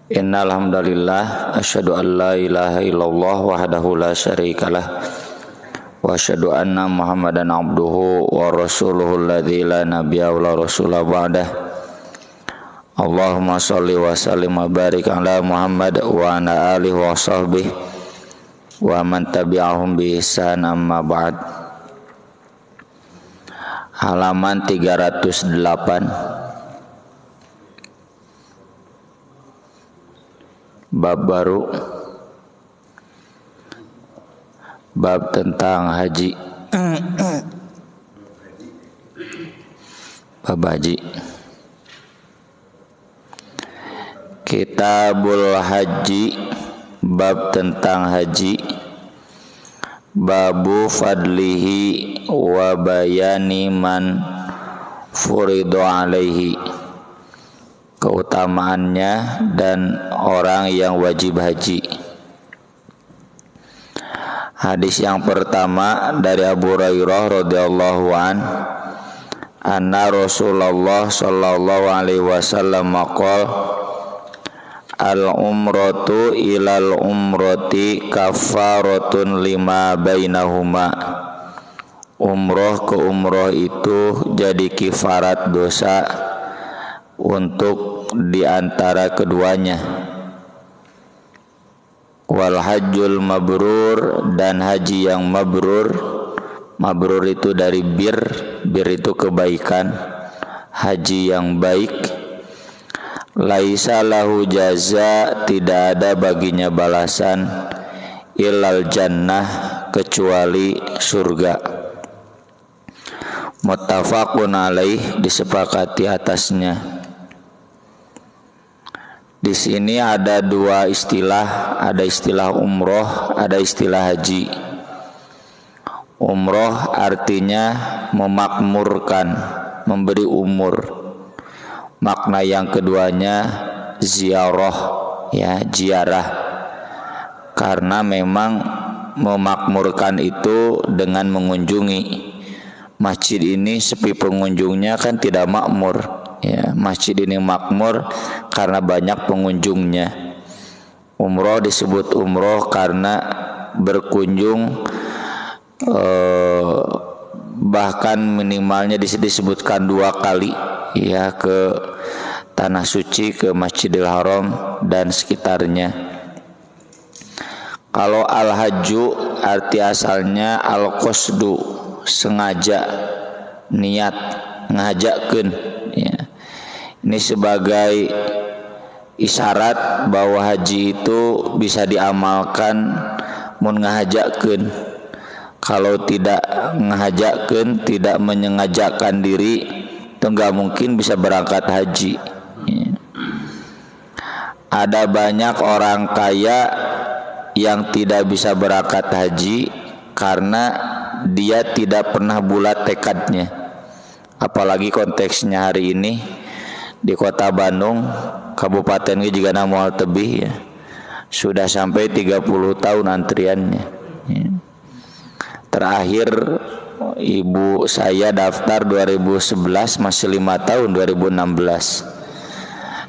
Innal hamdalillah asyhadu an la ilaha illallah wahdahu la syarikalah wa asyhadu anna Muhammadan abduhu wa rasuluhu alladzi la nabiyya wa la rasula ba'dah. Allahumma shalli wa sallim wa barik ala Muhammad wa ala alihi wa sahbihi wa man tabi'ahum bi ihsan amma ba'd. Halaman 308, bab baru, bab tentang haji. Bab haji. Kitabul haji, bab tentang haji. Babu fadlihi wa bayani man furidu alaihi, keutamaannya dan orang yang wajib haji. Hadis yang pertama dari Abu Hurairah radhiyallahu an, anna Rasulullah sallallahu alaihi wasallam maqal al-umratu ilal umrati kafaratun lima bainahuma. Umroh ke umroh itu jadi kifarat dosa untuk diantara keduanya. Wal hajjul mabrur, dan haji yang mabrur. Mabrur itu dari bir itu kebaikan. Haji yang baik. Laisa lahu jaza, tidak ada baginya balasan, ilal jannah, kecuali surga. Muttafaqun alaih, disepakati atasnya. Di sini ada dua istilah, ada istilah umroh, ada istilah haji. Umroh artinya memakmurkan, memberi umur. Makna yang keduanya ziarah, ya, ziarah. Karena memang memakmurkan itu dengan mengunjungi. Masjid ini sepi pengunjungnya kan tidak makmur. Ya, masjid ini makmur karena banyak pengunjungnya. Umroh disebut umroh karena berkunjung, bahkan minimalnya disebutkan 2 kali, ya, ke tanah suci, ke Masjidil Haram dan sekitarnya. Kalau al-hajju arti asalnya al-qasdu, sengaja, niat, ngajakeun, ya. Ini sebagai isyarat bahwa haji itu bisa diamalkan mun ngahajakeun. Kalau tidak ngahajakeun, tidak menyengajakan diri, enggak mungkin bisa berangkat haji. Ada banyak orang kaya yang tidak bisa berangkat haji karena dia tidak pernah bulat tekadnya. Apalagi konteksnya hari ini di kota Bandung, kabupaten ini juga namual tebih, ya, sudah sampai 30 tahun antriannya. Terakhir ibu saya daftar 2011, masih 5 tahun 2016.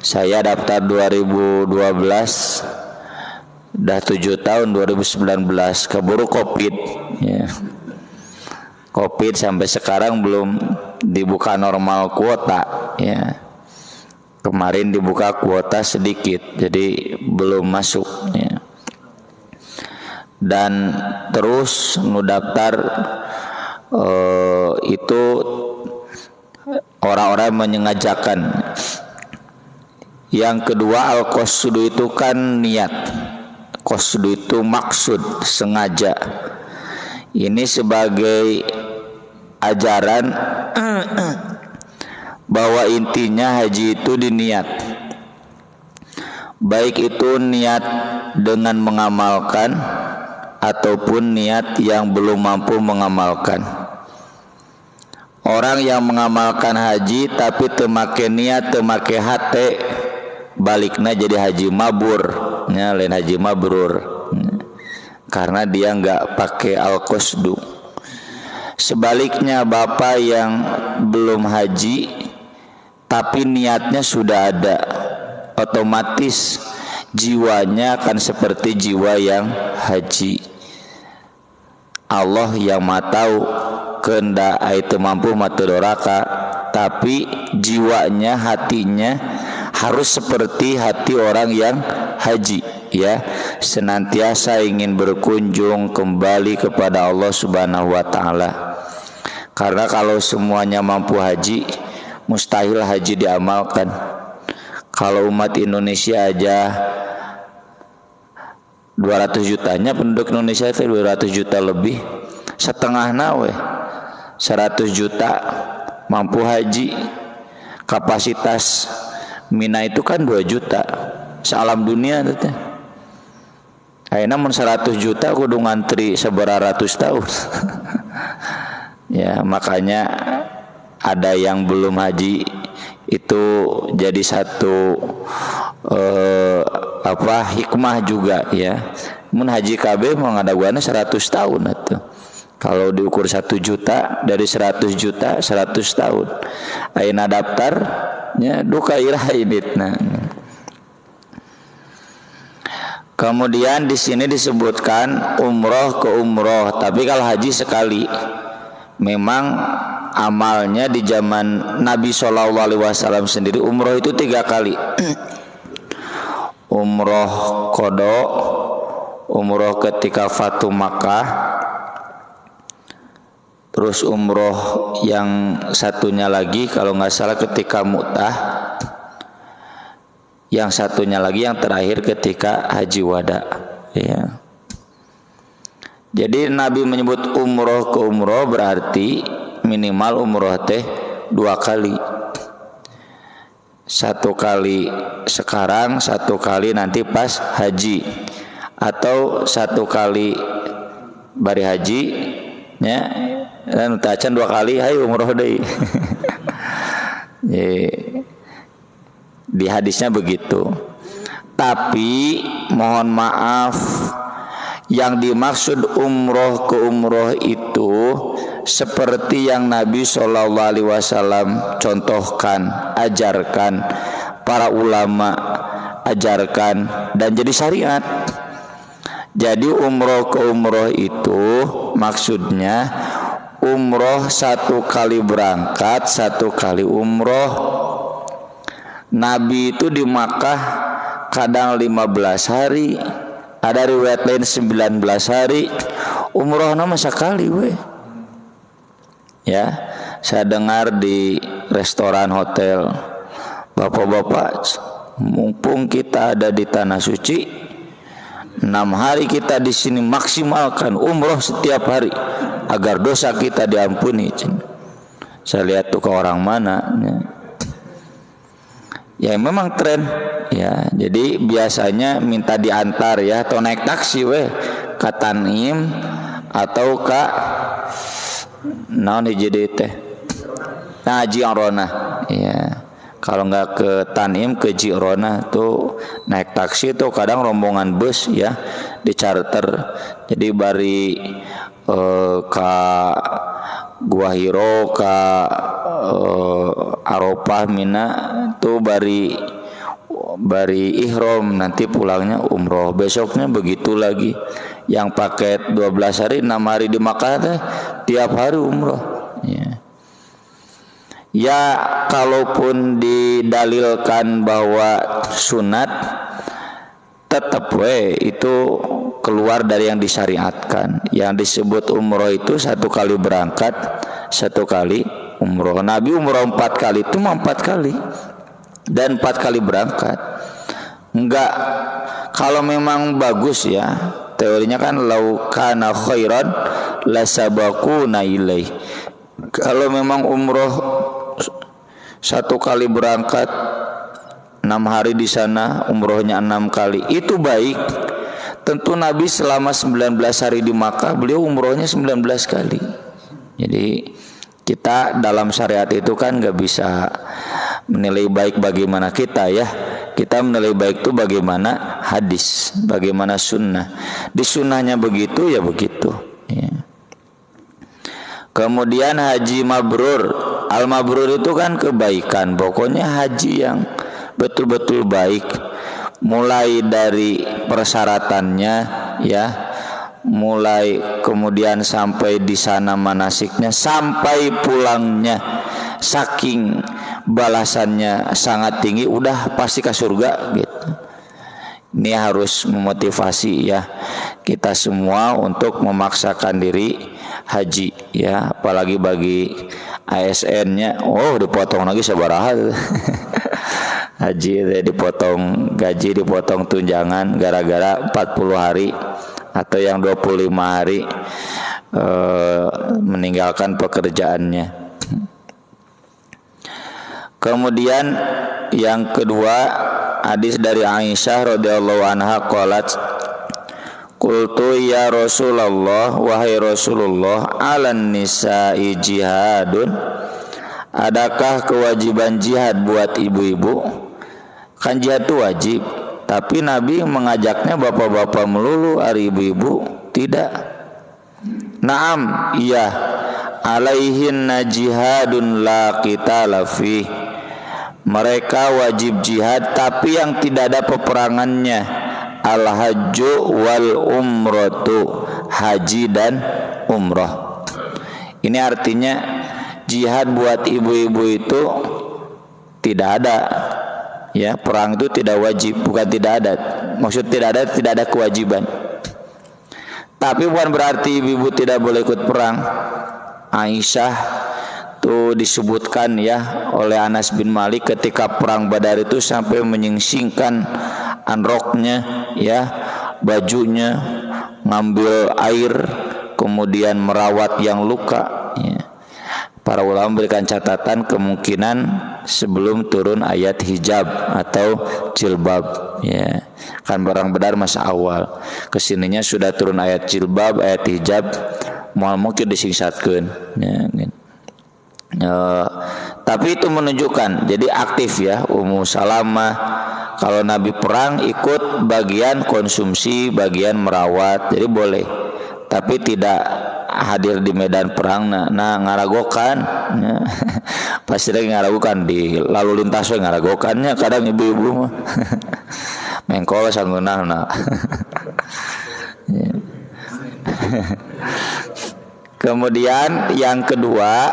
Saya daftar 2012, dah 7 tahun 2019. Keburu Covid, ya. Covid sampai sekarang belum dibuka normal kuota, ya. Kemarin dibuka kuota sedikit, jadi belum masuk, ya. Dan terus nu daftar itu orang-orang menyengajakan. Yang kedua, al-qasdu itu kan niat. Qasdu itu maksud, sengaja. Ini sebagai ajaran bahwa intinya haji itu diniat. Baik itu niat dengan mengamalkan ataupun niat yang belum mampu mengamalkan. Orang yang mengamalkan haji tapi teu make niat, teu make hate, balikna jadi haji mabur, nya lain haji mabrur. Karena dia enggak pakai al-qasdu. Sebaliknya, bapak yang belum haji tapi niatnya sudah ada, otomatis jiwanya akan seperti jiwa yang haji. Allah yang Maha tahu kehendak itu mampu matu doraka, tapi jiwanya, hatinya harus seperti hati orang yang haji, ya, senantiasa ingin berkunjung kembali kepada Allah Subhanahu wa taala. Karena kalau semuanya mampu haji, mustahil haji diamalkan. Kalau umat Indonesia aja 200 jutanya penduduk Indonesia itu 200 juta lebih, setengah nawe 100 juta mampu haji. Kapasitas Mina itu kan 2 juta sealam dunia teh. Ayeuna mun 100 juta kudu ngantri sabaratus tahun. Ya, makanya ada yang belum haji itu jadi satu hikmah juga, ya. Mun haji KB mau ngadaguana 100 tahun atuh. Kalau diukur 1 juta dari 100 juta 100 tahun. Ayeuna daftarnya duka iraiditna. Kemudian di sini disebutkan umroh ke umroh, tapi kalau haji sekali. Memang amalnya di zaman Nabi SAW sendiri umroh itu 3 kali. Umroh qada, umroh ketika Fatu Makkah, terus umroh yang satunya lagi kalau nggak salah ketika Mu'tah, yang satunya lagi yang terakhir ketika Haji Wada, ya. Jadi Nabi menyebut umroh ke umroh berarti minimal umroh teh 2 kali. 1 kali sekarang, 1 kali nanti pas haji, atau 1 kali bari haji, ya, dan tacan 2 kali hayu umroh deui. Di hadisnya begitu. Tapi mohon maaf, yang dimaksud umroh ke umroh itu seperti yang Nabi SAW contohkan, ajarkan, para ulama ajarkan, dan jadi syariat. Jadi umroh ke umroh itu maksudnya umroh 1 kali berangkat, 1 kali umroh. Nabi itu di Makkah kadang 15 hari, ada riwayat lain 19 hari. Umroh nama sekali we. Ya, saya dengar di restoran hotel, bapak-bapak, mumpung kita ada di tanah suci, 6 hari kita di sini maksimalkan umroh setiap hari agar dosa kita diampuni. Saya lihat tuh ke orang mana, ya memang tren, ya. Jadi biasanya minta diantar, ya, atau naik taksi we ke Tanim atau ke naon jadi teh Ji'rona, ya. Kalau nggak ke Tanim, ke Ji'rona tuh naik taksi tuh kadang rombongan bus, ya, di charter. Jadi bari ke Gua Hiro, ke Arafah, Mina tuh bari ihram, nanti pulangnya umroh, besoknya begitu lagi. Yang paket 12 hari 6 hari di Makkah teh tiap hari umroh, ya. Ya, kalaupun didalilkan bahwa sunat, tetap we itu keluar dari yang disyariatkan. Yang disebut umroh itu 1 kali berangkat, 1 kali umroh. Nabi umroh 4 kali itu 4 kali dan 4 kali berangkat. Enggak, kalau memang bagus, ya, teorinya kan lau kana khairan lasabaquna ilaih. Kalau memang umroh 1 kali berangkat 6 hari di sana, umrohnya 6 kali, itu baik. Tentu Nabi selama 19 hari di Makkah, beliau umrohnya 19 kali. Jadi kita dalam syariat itu kan gak bisa menilai baik bagaimana kita, ya. Kita menilai baik itu bagaimana hadis, bagaimana sunnah. Di sunnahnya begitu, ya begitu, ya. Kemudian haji mabrur. Al-mabrur itu kan kebaikan. Pokoknya haji yang betul-betul baik. mulai dari persyaratannya ya, mulai kemudian sampai di sana manasiknya sampai pulangnya, saking balasannya sangat tinggi, udah pasti ke surga gitu. Ini harus memotivasi ya kita semua untuk memaksakan diri haji ya, apalagi bagi ASN-nya. Oh, dipotong lagi sabaraha haji dipotong gaji, dipotong tunjangan gara-gara 40 hari atau yang 25 hari meninggalkan pekerjaannya. Kemudian yang kedua, hadis dari Aisyah radhiyallahu anha qalat, qultu ya Rasulullah, wahai Rasulullah, 'alan nisa'i jihadun, adakah kewajiban jihad buat ibu-ibu? Kan jihad itu wajib, tapi Nabi mengajaknya bapak-bapak melulu, ari ibu-ibu tidak. Naam, iya, alaihinna jihadun la qitala fih, mereka wajib jihad tapi yang tidak ada peperangannya. Al-hajju wal umratu, haji dan umrah. Ini artinya jihad buat ibu-ibu itu tidak ada ya, perang itu tidak wajib, bukan tidak ada. Maksud tidak ada kewajiban. Tapi bukan berarti ibu-ibu tidak boleh ikut perang. Aisyah itu disebutkan ya oleh Anas bin Malik ketika perang Badar itu sampai menyingsingkan anroknya ya, bajunya, ngambil air, kemudian merawat yang luka ya. Para ulama memberikan catatan kemungkinan sebelum turun ayat hijab atau jilbab ya. Kan perang Badar masa awal, kesininya sudah turun ayat jilbab, ayat hijab, mungkin disingsatkeun ya, gitu. Tapi itu menunjukkan jadi aktif ya Ummu Salamah. Kalau Nabi perang ikut bagian konsumsi, bagian merawat, jadi boleh. Tapi tidak hadir di medan perang. Nah ngaragokan ya. Pasti lagi ngaragokan di lalu lintas ngaragokannya kadang ibu-ibu mah mengkol sangunah nah. Kemudian yang kedua,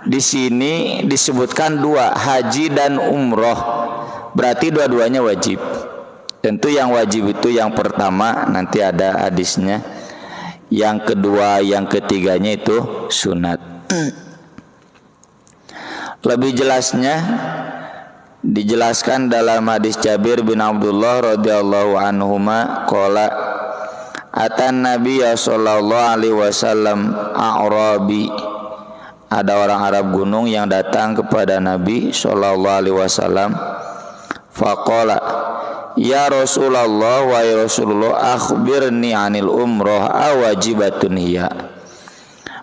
di sini disebutkan dua, haji dan umroh. Berarti dua-duanya wajib. Tentu yang wajib itu yang pertama, nanti ada hadisnya. Yang kedua, yang ketiganya itu sunat. Lebih jelasnya dijelaskan dalam hadis Jabir bin Abdullah radhiyallahu anhuma qala, atan Nabiya sallallahu alaihi wasallam a'rabi, ada orang Arab gunung yang datang kepada Nabi sallallahu alaihi wasallam. Faqala, ya Rasulullah, wa ya Rasulullah, akhbirni anil umrah awajibatun hiya,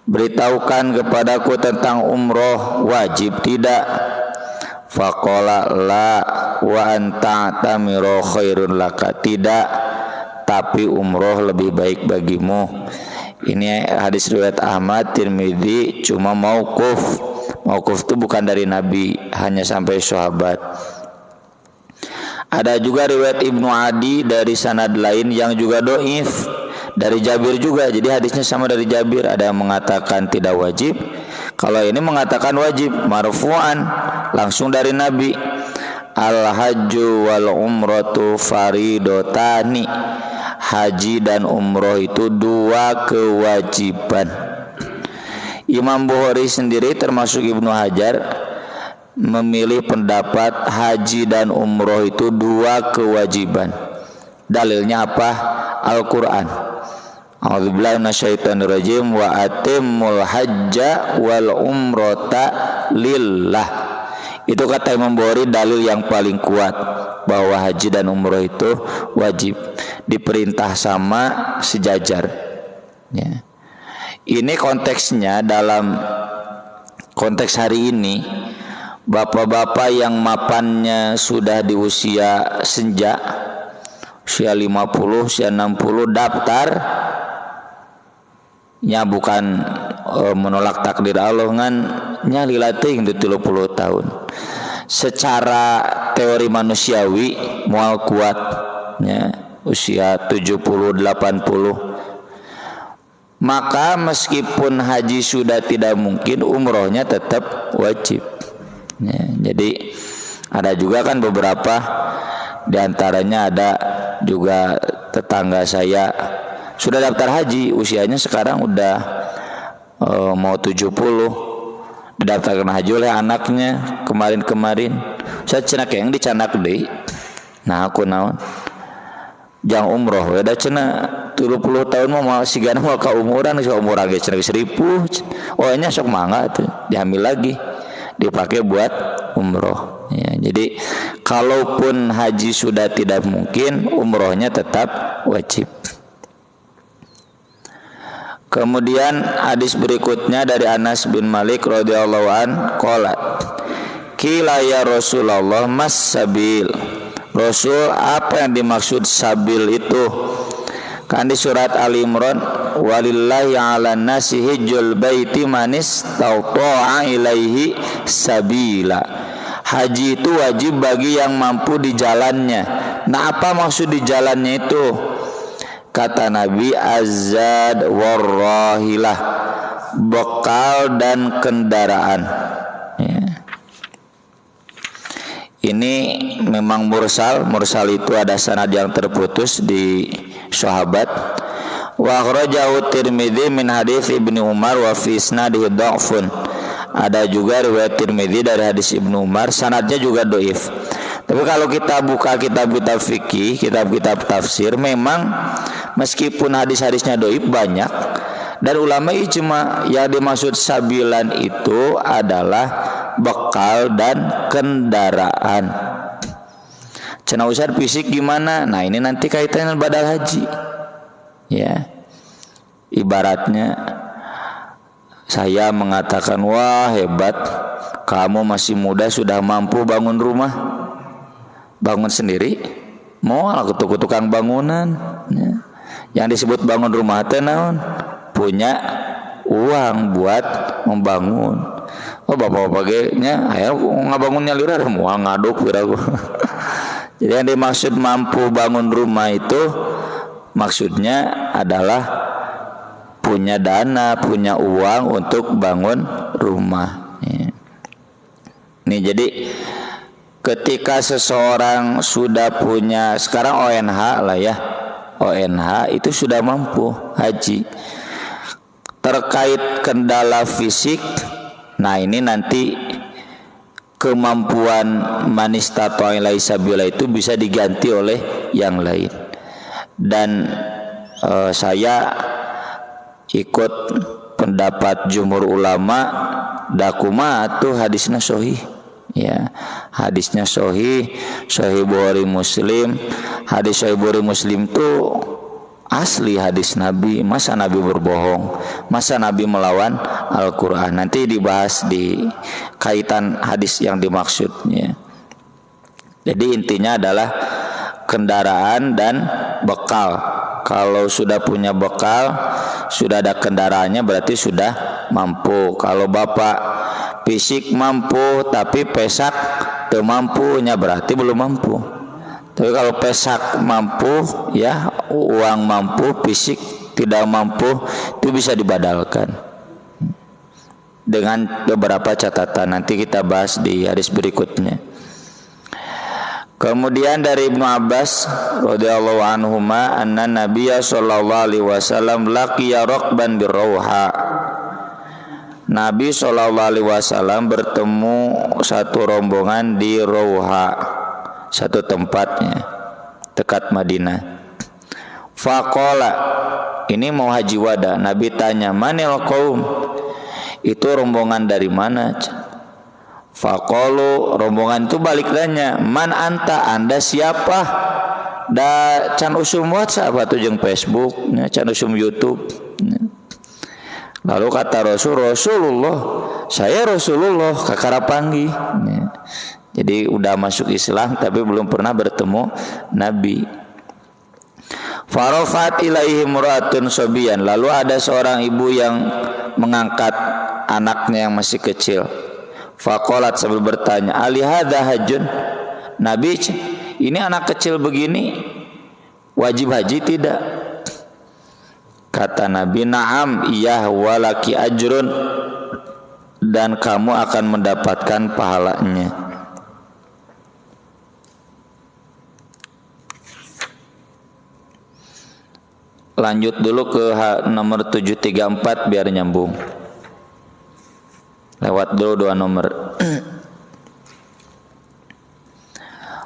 beritahukan kepadaku tentang umroh, wajib tidak? Faqala la wa anta tamiru khairun laka, tidak, tapi umroh lebih baik bagimu. Ini hadis riwayat Ahmad, Tirmidzi, cuma mauquf. Mauquf itu bukan dari Nabi, hanya sampai sahabat. Ada juga riwayat Ibnu Adi dari sanad lain yang juga dhaif dari Jabir juga. Jadi hadisnya sama dari Jabir. Ada yang mengatakan tidak wajib, kalau ini mengatakan wajib, marfu'an langsung dari Nabi. Al-hajju wal umratu faridotani, haji dan umroh itu dua kewajiban. Imam Bukhari sendiri termasuk Ibnu Hajar memilih pendapat haji dan umroh itu dua kewajiban. Dalilnya apa? Al-Quran. A'udzubillahi minasyaitonirrajim, wa atimmul hajja wal umrata lillah. Itu kata Imam Bukhari dalil yang paling kuat bahwa haji dan umroh itu wajib, diperintah sama, sejajar ya. Ini konteksnya dalam konteks hari ini. Bapak-bapak yang mapannya sudah di usia senja, usia 50, usia 60, daftar nya bukan menolak takdir Allah, ngan nya lilating 30 tahun. Secara teori manusiawi moal kuat ya, usia 70 80, maka meskipun haji sudah tidak mungkin, umrohnya tetap wajib ya. Jadi ada juga kan beberapa diantaranya, ada juga tetangga saya sudah daftar haji, usianya sekarang udah mau 70, didaftarkan haji oleh anaknya kemarin. Saya cenak yang dicanak deh. Nah aku naon jang umroh udah cina 30 tahun mau sigana mau ka umuran ge cenah 1000. Oh nya sok mangga tuh diambil lagi dipakai buat umroh ya. Jadi kalaupun haji sudah tidak mungkin, umrohnya tetap wajib. Kemudian hadis berikutnya dari Anas bin Malik radhiyallahu an qala qila ya Rasulullah mas sabil. Rasul, apa yang dimaksud sabil itu? Kan di surat Ali Imran, walillahi 'alan nasi hijjul baiti man istata'a ilaihi sabila. Haji itu wajib bagi yang mampu di jalannya. Nah, apa maksud di jalannya itu? Kata Nabi, azad warrahilah, bekal dan kendaraan ya. Ini memang mursal itu ada sanad yang terputus di sahabat. Wa akhrajahu Tirmidzi min hadits Ibnu Umar wa fi isnadihi dha'fun. Ada juga riwayat Tirmidzi dari hadis Ibnu Umar, sanadnya juga dhaif. Tapi kalau kita buka kitab-kitab fikih, kitab-kitab tafsir, memang meskipun hadis-hadisnya dhaif banyak, dan ulama ijma yang dimaksud sabilan itu adalah bekal dan kendaraan. Cenah Ustaz, fisik gimana? Nah ini nanti kaitannya badal haji ya. Ibaratnya saya mengatakan, wah hebat, kamu masih muda sudah mampu bangun rumah, bangun sendiri, mau kutuk-kutukang bangunan ya. Yang disebut bangun rumah teh naon? Punya uang buat membangun. Oh bapak-bapak ge nya aya ngabangunnya liur moal ngaduk birago. Jadi yang dimaksud mampu bangun rumah itu maksudnya adalah punya dana, punya uang untuk bangun rumah ya. Nih jadi ketika seseorang sudah punya, sekarang ONH lah ya, ONH itu sudah mampu haji. Terkait kendala fisik, nah ini nanti kemampuan manistata ilai sabila itu bisa diganti oleh yang lain. Dan saya ikut pendapat jumhur ulama, dakuma tuh hadisnya sahih ya, hadisnya sahih Bukhari Muslim. Hadis sahih Bukhari Muslim tuh asli hadis Nabi. Masa Nabi berbohong? Masa Nabi melawan Al-Quran? Nanti dibahas di kaitan hadis yang dimaksudnya. Jadi intinya adalah kendaraan dan bekal. Kalau sudah punya bekal, sudah ada kendaraannya, berarti sudah mampu. Kalau bapak fisik mampu tapi pesak teu mampunya, berarti belum mampu. Tapi kalau pesak mampu ya, uang mampu, fisik tidak mampu, itu bisa dibadalkan dengan beberapa catatan. Nanti kita bahas di hadis berikutnya. Kemudian dari Ibnu Abbas radhiyallahu anhuma anna Nabiyya sallallahu alaihi wasallam laqiya raqban birauha. Nabi sallallahu alaihi wasallam bertemu satu rombongan di Rauha, satu tempatnya dekat Madinah. Faqala, ini mau haji wada. Nabi tanya, manil qaum? Itu rombongan dari mana? Faqalu, rombongan itu balik tanya, man anta, anda siapa? Da can usum WhatsApp atau jeung Facebook, can usum YouTube. Lalu kata Rasulullah, saya Rasulullah kakara panggih. Jadi udah masuk Islam tapi belum pernah bertemu Nabi. Farafat ilaihi muratun sobian, lalu ada seorang ibu yang mengangkat anaknya yang masih kecil. Faqalat sambil bertanya, ali hadza hajjun? Nabi, ini anak kecil begini wajib haji tidak? Kata Nabi, na'am, iya, walaki ajrun, dan kamu akan mendapatkan pahalanya. Lanjut dulu ke nomor 734 biar nyambung. Lewat dulu 2 nomor.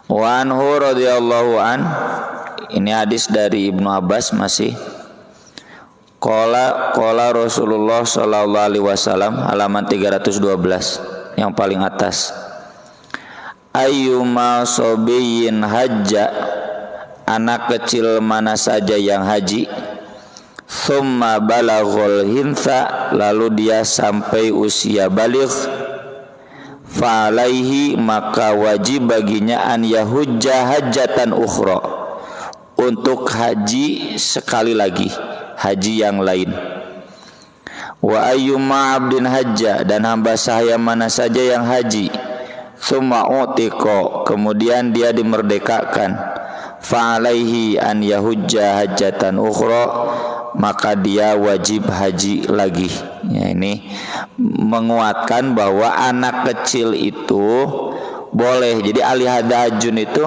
Wa anhu radhiyallahu an, ini hadis dari Ibnu Abbas masih. Qala Rasulullah sallallahu alaihi wasallam, halaman 312 yang paling atas. Ayyuma sobiyin hajja, anak kecil mana saja yang haji, thumma balaghul hintha, lalu dia sampai usia baligh, fa alaihi, maka wajib baginya an yahujja hajjatan ukhra, untuk haji sekali lagi, haji yang lain. Wa ayyuma abdin hajja, dan hamba sahaya mana saja yang haji, thumma utiqa, kemudian dia dimerdekakan, fa alaihi an yahujja hajjatan ukhra, maka dia wajib haji lagi. Ya, ini menguatkan bahwa anak kecil itu boleh. Jadi ali hadajun itu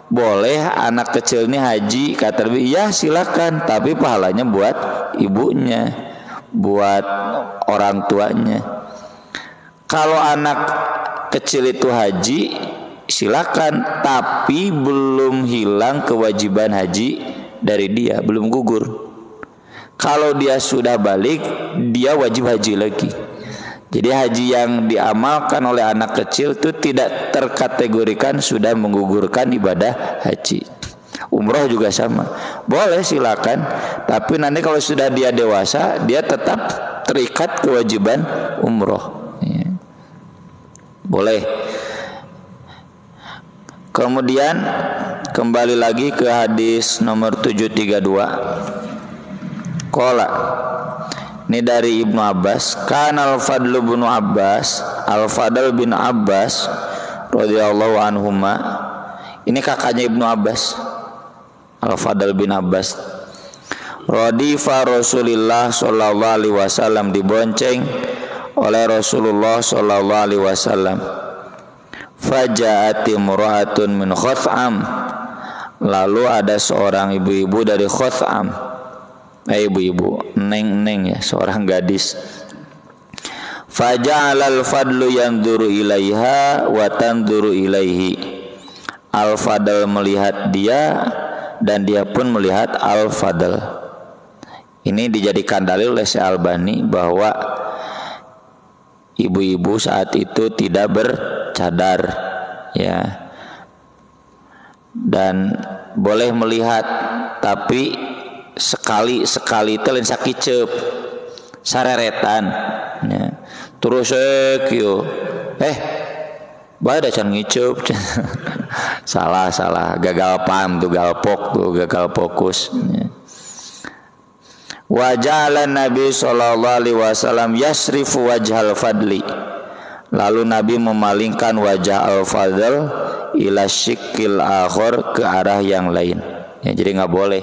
boleh, anak kecil ini haji, kata Nabi, ya silakan, tapi pahalanya buat ibunya, buat orang tuanya. Kalau anak kecil itu haji, silakan, tapi belum hilang kewajiban haji dari dia, belum gugur. Kalau dia sudah balik, dia wajib haji lagi. Jadi haji yang diamalkan oleh anak kecil itu tidak terkategorikan sudah menggugurkan ibadah haji. Umroh juga sama, boleh silakan, tapi nanti kalau sudah dia dewasa, dia tetap terikat kewajiban umroh. Ya. Boleh. Kemudian kembali lagi ke hadis nomor 732. Qala, ini dari Ibnu Abbas, kana al-Fadl bin Abbas, al-Fadl bin Abbas radhiyallahu anhuma, ini kakaknya Ibnu Abbas, al-Fadl bin Abbas, radifa Rasulullah sallallahu alaihi wasallam, dibonceng oleh Rasulullah sallallahu alaihi wasallam. Faja'at imra'atun min Khutham, lalu ada seorang ibu-ibu dari Khutham. Ibu-ibu, neng ya, seorang gadis. Faja'alal fadlu yanzuru ilaiha wa tanzuru ilaihi, al-Fadl melihat dia dan dia pun melihat al-Fadl. Ini dijadikan dalil oleh Syekh Albani bahwa ibu-ibu saat itu tidak bercadar, ya, dan boleh melihat, tapi sekali itu lain sakicep sareretan, ya. Terus bada can ngicep salah gagal paham tuh, gagal fokus, ya. Wajalan Nabi sallallahu alaihi wasallam yasrifu wajhal fadli, lalu Nabi memalingkan wajah al-Fadl ila syikil akhir, ke arah yang lain, ya. Jadi nggak boleh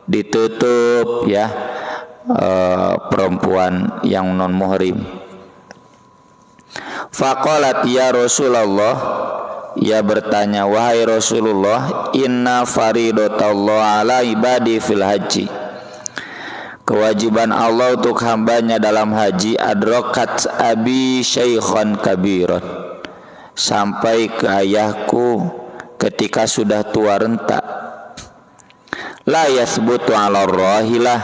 ditutup, ya, perempuan yang non muhrim. Faqalat ya Rasulullah, ia bertanya, wahai Rasulullah, inna faridatallah ala ibadi fil haji, kewajiban Allah untuk hambanya dalam haji, adrokat abi syaikhan kabiran, sampai ke ayahku ketika sudah tua renta. La yasbutu ala rahilah,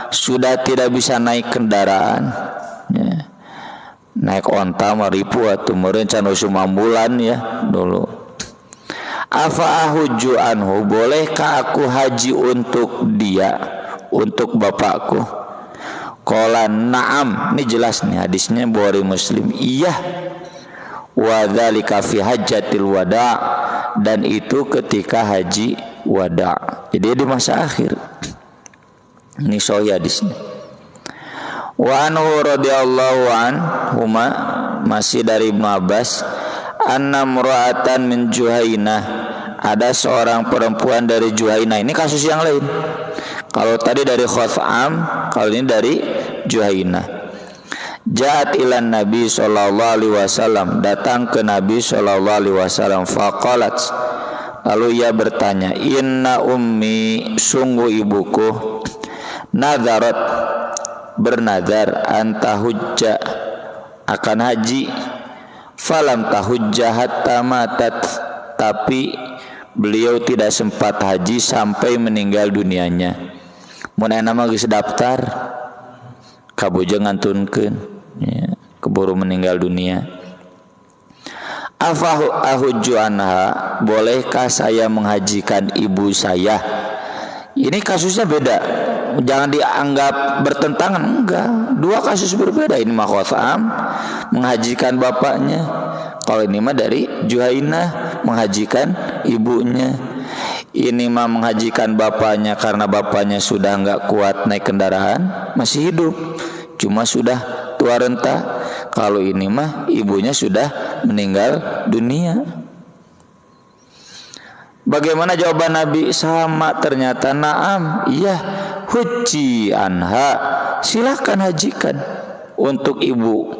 sudah tidak bisa naik kendaraan, ya. Naik onta maripu atau merencana sumambulan, ya, dulu. Afa ahujju anhu, bolehkah aku haji untuk dia, untuk bapakku? Qala na'am, ini jelas nih hadisnya Bukhari Muslim, iya. Wa dzalika fi hajjatil wada', dan itu ketika haji wada', jadi di masa akhir. Ini sahih hadisnya. Wa anhu radhiyallahu anhuma, masih dari Ibnu Abbas, anna mura'atan min Juhainah, ada seorang perempuan dari Juhainah. Ini kasus yang lain. Kalau tadi dari Khutham, kalau ini dari Juhainah. Ja'at ilan Nabi sallallahu alaihi wasallam, datang ke Nabi sallallahu alaihi wasallam. Faqalat, lalu ia bertanya, inna ummi, sungguh ibuku, nadharat, bernadar, antahujja, akan haji, falam tahujja hatta matat, tapi beliau tidak sempat haji sampai meninggal dunianya. Mun nama geus daftar kabujeng ngantunkeun, ya, keburu meninggal dunia. Afahu ahujju anha, bolehkah saya menghajikan ibu saya? Ini kasusnya beda, jangan dianggap bertentangan, enggak. Dua kasus berbeda. Ini mah Khutham menghajikan bapaknya, kalau ini mah dari Juhainah menghajikan ibunya. Ini mah menghajikan bapaknya karena bapaknya sudah enggak kuat naik kendaraan, masih hidup, cuma sudah tua renta. Kalau ini mah ibunya sudah meninggal dunia. Bagaimana jawaban Nabi? Sama ternyata. Naam, iya, hujji anha, silakan hajikan untuk ibu.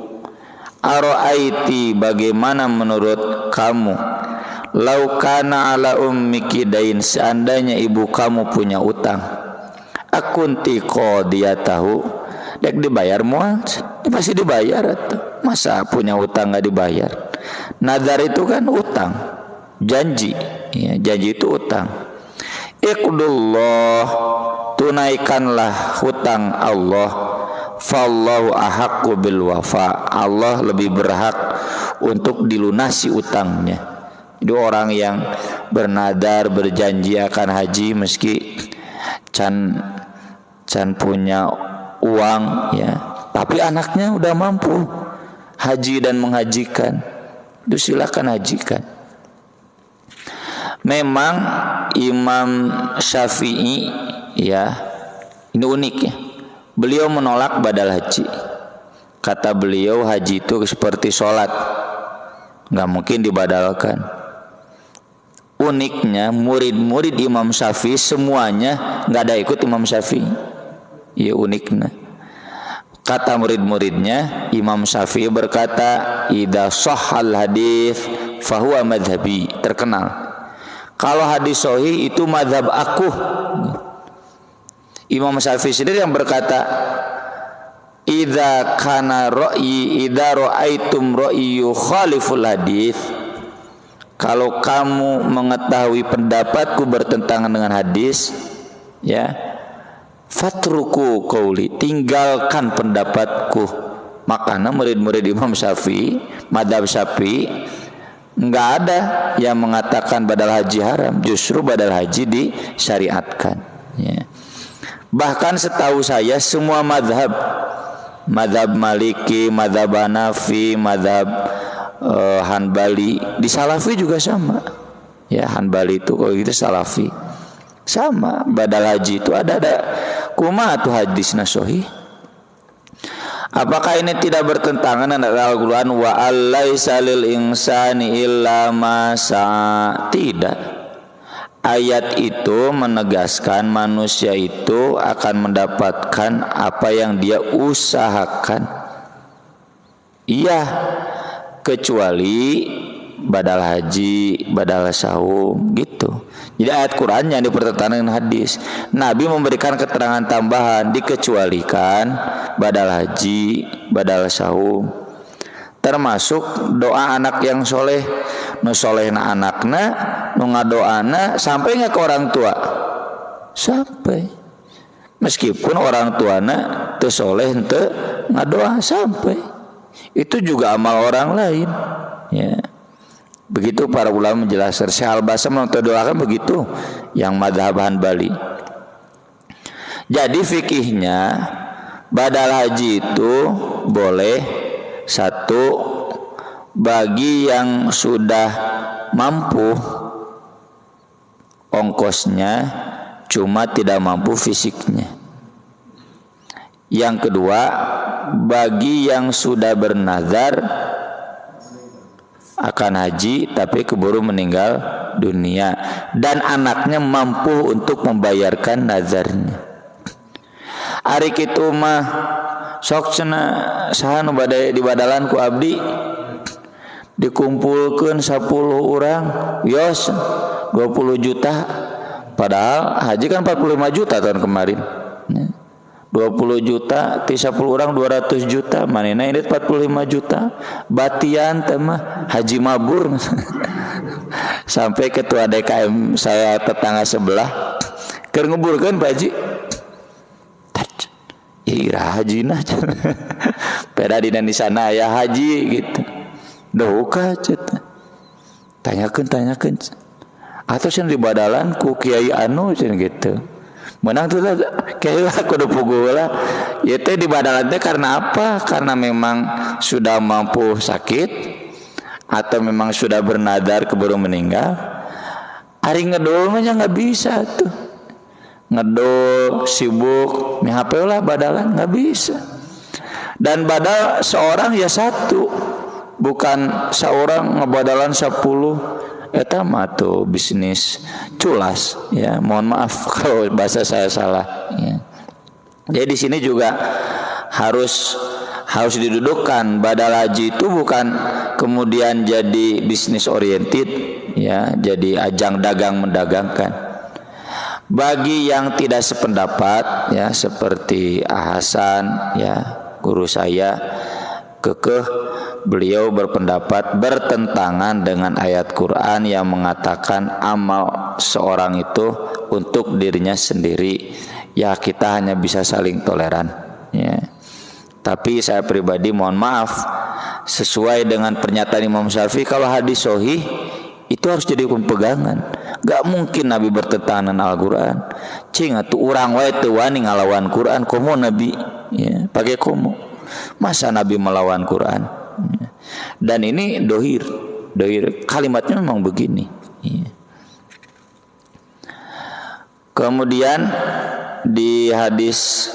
Ara'aiti, bagaimana menurut kamu? Lau kana ala ummiki dain, seandainya ibu kamu punya utang, akunti qadiyatahu, dek dibayar mual, pasti dibayar atau masa punya utang enggak dibayar? Nazar itu kan utang, janji, ya, janji itu utang. Iqdullah, tunaikanlah hutang Allah. Fallahu ahaqqu bil wafa, Allah lebih berhak untuk dilunasi utangnya. Itu orang yang bernadar, berjanji akan haji meski can punya uang, ya, tapi anaknya udah mampu haji dan menghajikan, itu silakan hajikan. Memang Imam Syafi'i, ya, ini unik, ya, beliau menolak badal haji. Kata beliau, haji itu seperti sholat, nggak mungkin dibadalkan. Uniknya murid-murid Imam Syafi'i semuanya nggak ada ikut Imam Syafi'i. Ya, uniknya. Kata murid-muridnya, Imam Syafi'i berkata, idza shahhal hadits fahuwa madhhabi, terkenal. Kalau hadis sahih itu madhab aku. Imam Syafi'i sendiri yang berkata, idza kana ra'yi idza ra'aitum ra'yi khaliful hadits, kalau kamu mengetahui pendapatku bertentangan dengan hadis, ya, fatruku qauli, tinggalkan pendapatku. Makanya murid-murid Imam Syafi'i, madhab Syafi'i, enggak ada yang mengatakan badal haji haram, justru badal haji disyariatkan, ya. Bahkan setahu saya semua madhab, madhab Maliki, madhab Hanafi, madhab Hanbali, di Salafi juga sama, ya. Hanbali itu kalau gitu Salafi sama, badal haji itu ada kumaha tuh hadisna sahih. Apakah ini tidak bertentangan dengan Al-Quran? Wa allaisa lil insani illa ma sa'a. Tidak. Ayat itu menegaskan manusia itu akan mendapatkan apa yang dia usahakan. Iya, kecuali badal haji, badal saum, gitu. Jadi ayat Quran yang dipertentangan dengan hadis. Nabi memberikan keterangan tambahan, dikecualikan badal haji, badal saum. Termasuk doa anak yang soleh, nu solehna anakna, nu ngadoana sampai nggak ke orang tua, sampai. Meskipun orang tuana teu soleh teu ngadoa sampai. Itu juga amal orang lain, ya. Begitu para ulama menjelaskan. Syekh Al-Basam doakan begitu yang madhab Hanbali. Jadi fikihnya badal haji itu boleh satu bagi yang sudah mampu ongkosnya, cuma tidak mampu fisiknya. Yang kedua, bagi yang sudah bernazar akan haji tapi keburu meninggal dunia dan anaknya mampu untuk membayarkan nazarnya. Ari kitu mah sok cenah saha nu bade dibadalan ku abdi dikumpulkeun 10 urang yos 20 juta padahal haji kan 45 juta tahun kemarin. 20 juta ti 10 orang 200 juta manehna ini 45 juta batian teh mah haji mabur. Sampai ketua DKM saya tetangga sebelah keur nguburkeun Pak Haji ira hajina peda di sana ya haji gitu doka cet tanyakeun atau sieun di badalan ku kiai anu cenah gitu menang tuh kayak kudu pugula ya teh di badalan teh karena apa? Karena memang sudah mampu sakit atau memang sudah bernadar keburu meninggal. Ari ngedol mah nggak bisa tuh ngedol sibuk nih HP lah badalan nggak bisa. Dan badal seorang ya satu bukan seorang ngebadalan 10. Eta mah tuh bisnis culas ya, mohon maaf kalau bahasa saya salah ya. Jadi di sini juga harus didudukkan badal haji itu bukan kemudian jadi bisnis oriented ya, jadi ajang dagang mendagangkan. Bagi yang tidak sependapat ya seperti Hasan ya, guru saya kekeh beliau berpendapat bertentangan dengan ayat Quran yang mengatakan amal seorang itu untuk dirinya sendiri. Ya kita hanya bisa saling toleran ya. Tapi saya pribadi mohon maaf, sesuai dengan pernyataan Imam Syafi'i kalau hadis sahih itu harus jadi pegangan. Gak mungkin Nabi bertentangan dengan Al-Quran. Cing atuh urang wae teu wani ngalawan Quran komo Nabi ya, pakai komo. Masa Nabi melawan Quran? Dan ini dohir kalimatnya memang begini ya. Kemudian di hadis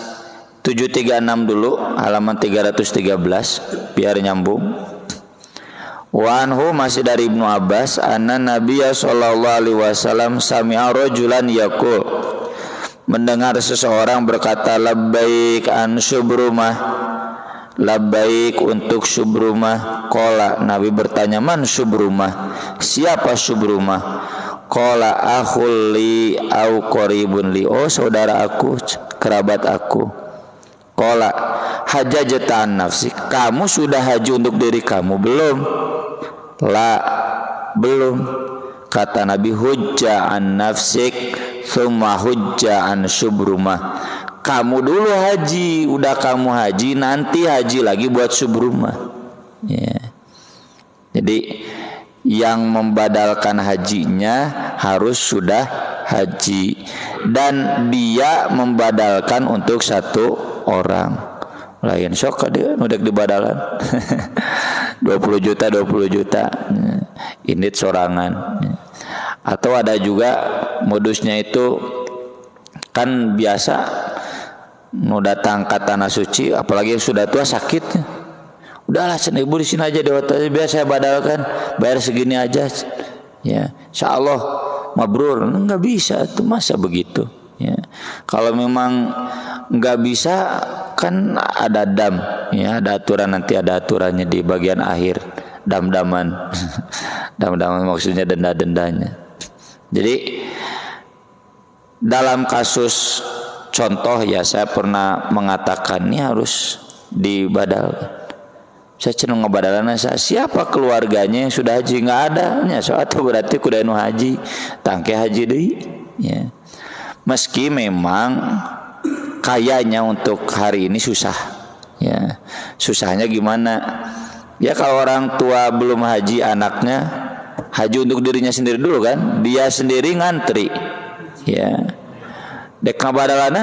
736 dulu halaman 313 biar nyambung. Wa anhu masih dari Ibnu Abbas anna Nabiya sallallahu alaihi wasallam sami'a rajulan yaqul, mendengar seseorang berkata labbaik an syubrumah, labbaik untuk Syubrumah. Qala, Nabi bertanya man Syubrumah, siapa Syubrumah? Qala akhul li au qaribun li, oh saudara aku, kerabat aku. Qala hajjajta an nafsik, kamu sudah haji untuk diri kamu belum? La, belum. Kata Nabi hujja an nafsik thumma hujja an Syubrumah, kamu dulu haji, udah kamu haji, nanti haji lagi buat Syubrumah ya. Jadi yang membadalkan hajinya harus sudah haji, dan dia membadalkan untuk satu orang. Lain sok dia udah dibadalan 20 juta ini sorangan. Atau ada juga modusnya itu kan biasa nu datang ke tanah suci apalagi sudah tua sakit, udahlah cenah ibu di sini aja dewa biar saya badalkan bayar segini aja ya insyaallah mabrur. Enggak bisa itu, masa begitu ya. Kalau memang enggak bisa kan ada dam ya, ada aturan, nanti ada aturannya di bagian akhir, dam-daman dam-daman maksudnya denda-dendanya. Jadi dalam kasus contoh ya, saya pernah mengatakan ini harus dibadalkan. Saya cenderung ngebadalan saya, siapa keluarganya yang sudah haji? Nggak ada. Ya, soalnya berarti kuda nu haji, tangke haji deui. Ya. Meski memang kayaknya untuk hari ini susah. Ya, susahnya gimana? Ya kalau orang tua belum haji, anaknya haji untuk dirinya sendiri dulu kan, dia sendiri ngantri. Ya. Dek ngabadalana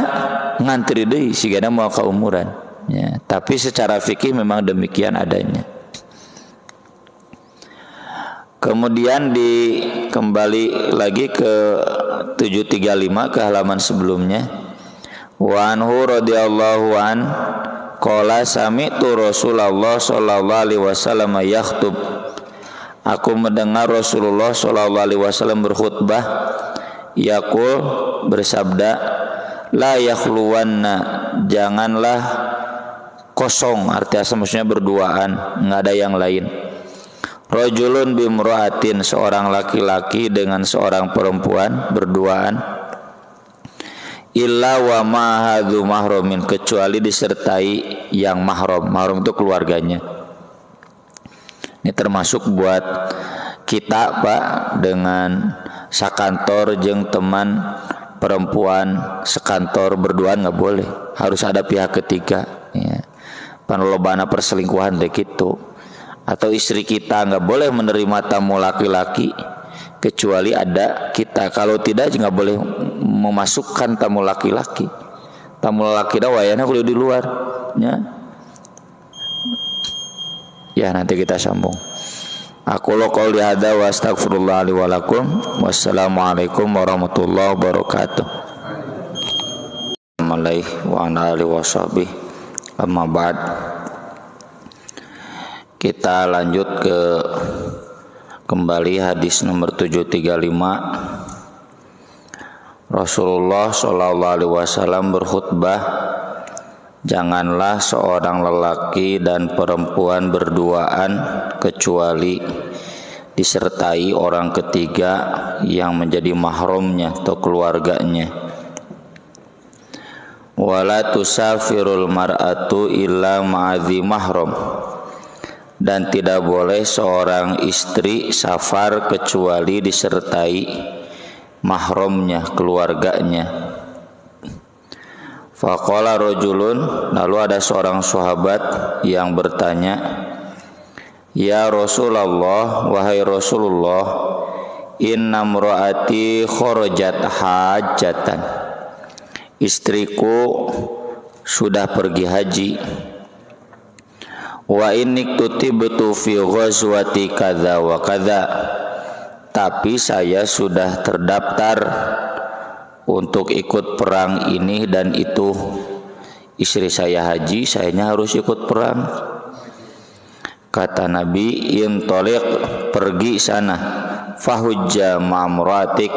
ngantri deui sigana mau ka umuran ya, tapi secara fikih memang demikian adanya. Kemudian kembali lagi ke 735 ke halaman sebelumnya. Wa anhu radhiyallahu an qala sami'tu Rasulullah sallallahu alaihi wasallam yakhutub, Aku mendengar Rasulullah sallallahu alaihi wasallam berkhutbah, yaqul, bersabda, la yakhluwanna, janganlah kosong, artinya maksudnya berduaan, enggak ada yang lain. Rajulun bimra'atin, seorang laki-laki dengan seorang perempuan berduaan, illa wa ma'hadzu mahramin, kecuali disertai yang mahram. Mahram itu keluarganya. Ini termasuk buat kita, Pak, dengan sakantor jeung teman perempuan sekantor berduaan nggak boleh, harus ada pihak ketiga, ya. Panlobana perselingkuhan deh gitu. Atau istri kita nggak boleh menerima tamu laki-laki kecuali ada kita. Kalau tidak nggak boleh memasukkan tamu laki-laki. Tamu laki dah wayana kudu di luar, ya. Ya, nanti kita sambung. Aku qouli hadza wa astaghfirullah li wa lakum. Wassalamualaikum warahmatullahi wabarakatuh. Wa ala alihi washabihi. Amma ba'd. Kita lanjut ke kembali hadis nomor 735. Rasulullah sallallahu alaihi wasallam berkhutbah, janganlah seorang lelaki dan perempuan berduaan kecuali disertai orang ketiga yang menjadi mahramnya atau keluarganya. Wala tusafirul mar'atu illa ma'adzi mahram, dan tidak boleh seorang istri safar kecuali disertai mahramnya, keluarganya. Faqala rajulun, lalu ada seorang sahabat yang bertanya, ya Rasulullah, wahai Rasulullah, inna mraati kharajat hajatan, istriku sudah pergi haji, wa inni kutibtu fi ghazwati kadza wa kadza, tapi saya sudah terdaftar untuk ikut perang ini dan itu. Istri saya haji, sayanya harus ikut perang. Kata Nabi, intoliq, pergi sana, fahujja ma'amratik,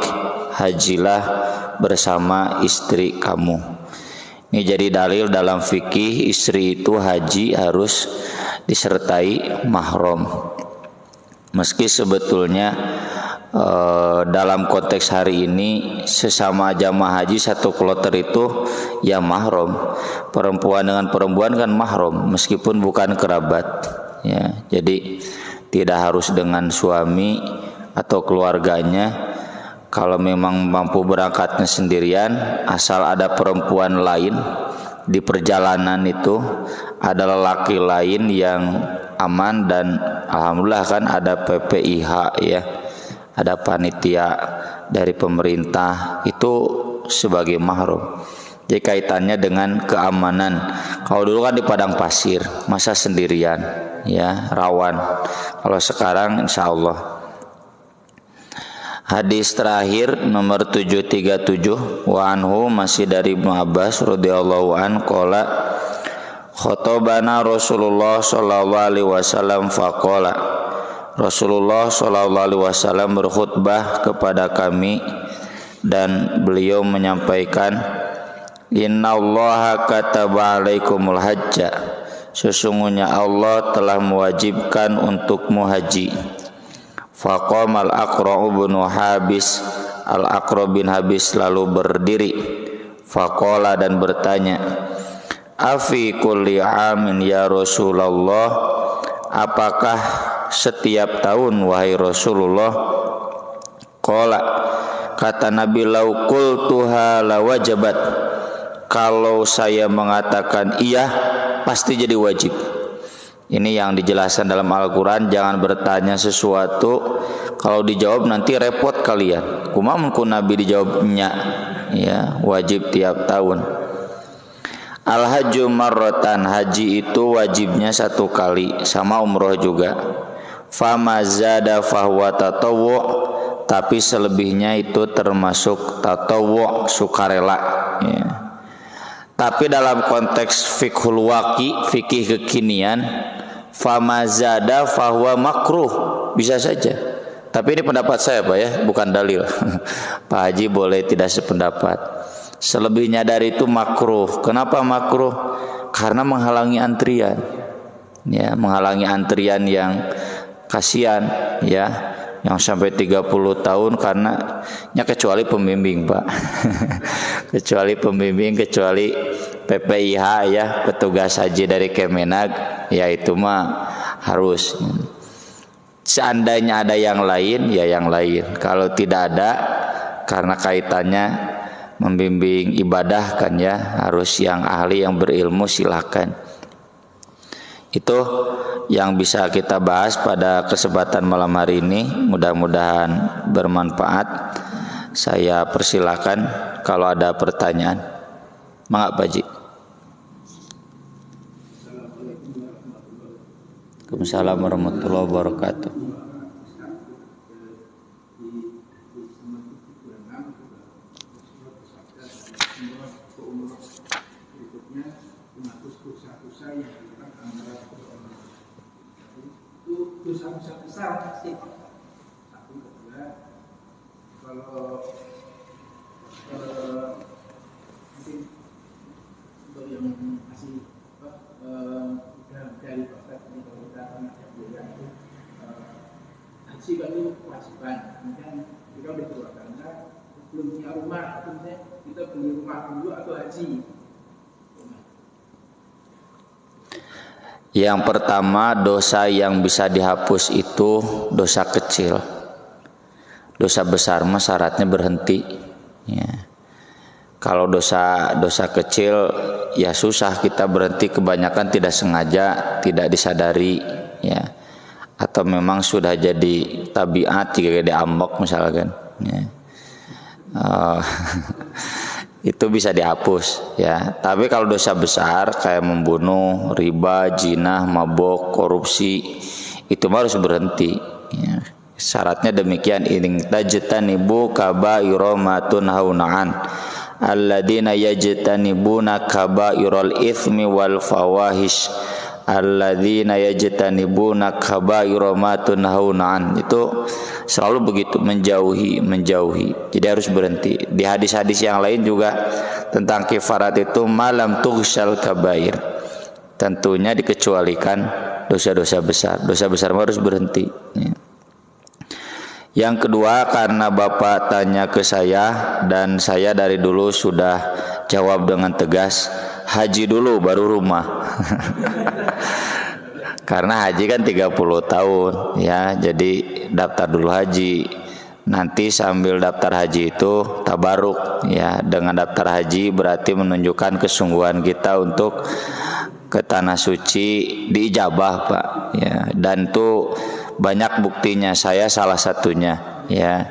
hajilah bersama istri kamu. Ini jadi dalil dalam fikih, istri itu haji harus disertai mahram. Meski sebetulnya dalam konteks hari ini sesama jamaah haji satu kloter itu ya mahram. Perempuan dengan perempuan kan mahram meskipun bukan kerabat, ya. Jadi tidak harus dengan suami atau keluarganya. Kalau memang mampu berangkatnya sendirian, asal ada perempuan lain di perjalanan itu, ada lelaki lain yang aman, dan alhamdulillah kan ada PPIH, ya. Ada panitia dari pemerintah itu sebagai mahram. Jadi kaitannya dengan keamanan. Kalau dulu kan di padang pasir, masa sendirian, ya, rawan. Kalau sekarang insya Allah. Hadis terakhir nomor 737, wa anhu, masih dari Ibnu Abbas radhiyallahu an, qala khotobana Rasulullah sallallahu alaihi wasallam faqala, Rasulullah sallallahu alaihi wasallam berkhutbah kepada kami dan beliau menyampaikan, innallaha kataba alaikumul hajja, sesungguhnya Allah telah mewajibkan untukmu haji. Faqamal Aqra' bin Habis, Al-Aqra' bin Habis lalu berdiri, faqala, dan bertanya, afi kulli amin ya Rasulullah, apakah setiap tahun wahai Rasulullah? Qala, kata Nabi, lau qultuha la wajabat, kalau saya mengatakan iya pasti jadi wajib. Ini yang dijelaskan dalam Al-Quran. Jangan bertanya sesuatu kalau dijawab nanti repot kalian. Kumaha Nabi dijawabnya, ya, wajib tiap tahun. Al-hajju marratan, haji itu wajibnya satu kali, sama umroh juga. Fama zada fahuwa tatawwu', tapi selebihnya itu termasuk tatawwu', sukarela, ya. Tapi dalam konteks fiqhul waqi, fikih kekinian, fama zada fahuwa makruh, bisa saja. Tapi ini pendapat saya Pak ya, bukan dalil. Pak Haji boleh tidak sependapat. Selebihnya dari itu makruh. Kenapa makruh? Karena menghalangi antrian. Ya, menghalangi antrian yang kasihan ya, yang sampai 30 tahun karena kecuali pembimbing Pak. Kecuali pembimbing, kecuali PPIH ya, petugas haji dari Kemenag, ya itu mah harus. Seandainya ada yang lain, ya yang lain. Kalau tidak ada, karena kaitannya membimbing ibadah kan ya, harus yang ahli, yang berilmu, silakan. Itu yang bisa kita bahas pada kesempatan malam hari ini. Mudah-mudahan bermanfaat. Saya persilakan kalau ada pertanyaan. Mangga Pak Haji. Waalaikumsalam warahmatullahi wabarakatuh. Dosa besar sih. Satu kedua, kalau mungkin untuk yang masih dari proses ini kalau kita termasuk biaya itu haji kan itu kewajiban. Kemudian kita udah tua karena belum punya rumah, artinya kita beli rumah dulu atau haji. Yang pertama, dosa yang bisa dihapus itu dosa kecil. Dosa besar mah syaratnya berhenti. Ya. Kalau dosa kecil ya susah, kita berhenti, kebanyakan tidak sengaja, tidak disadari ya. Atau memang sudah jadi tabiat jika diambok misalkan ya. Itu bisa dihapus ya. Tapi kalau dosa besar kayak membunuh, riba, zina, mabok, korupsi, itu harus berhenti ya. Syaratnya demikian, in tajtanibu kaba'ira ma tunhauna an alladzina yajtanibuna kabairal itsmi wal fawahish alladzina yajtanibuna kaba'ira ma tunhauna an. Itu selalu begitu, menjauhi. Jadi harus berhenti. Di hadis-hadis yang lain juga tentang kifarat itu malam tughsal kabair. Tentunya dikecualikan dosa-dosa besar. Dosa besar harus berhenti. Ya. Yang kedua, karena Bapak tanya ke saya dan saya dari dulu sudah jawab dengan tegas, haji dulu baru rumah. Karena haji kan 30 tahun ya, jadi daftar dulu haji. Nanti sambil daftar haji itu tabaruk ya. Dengan daftar haji berarti menunjukkan kesungguhan kita untuk ke tanah suci, diijabah Pak ya. Dan itu banyak buktinya, saya salah satunya ya.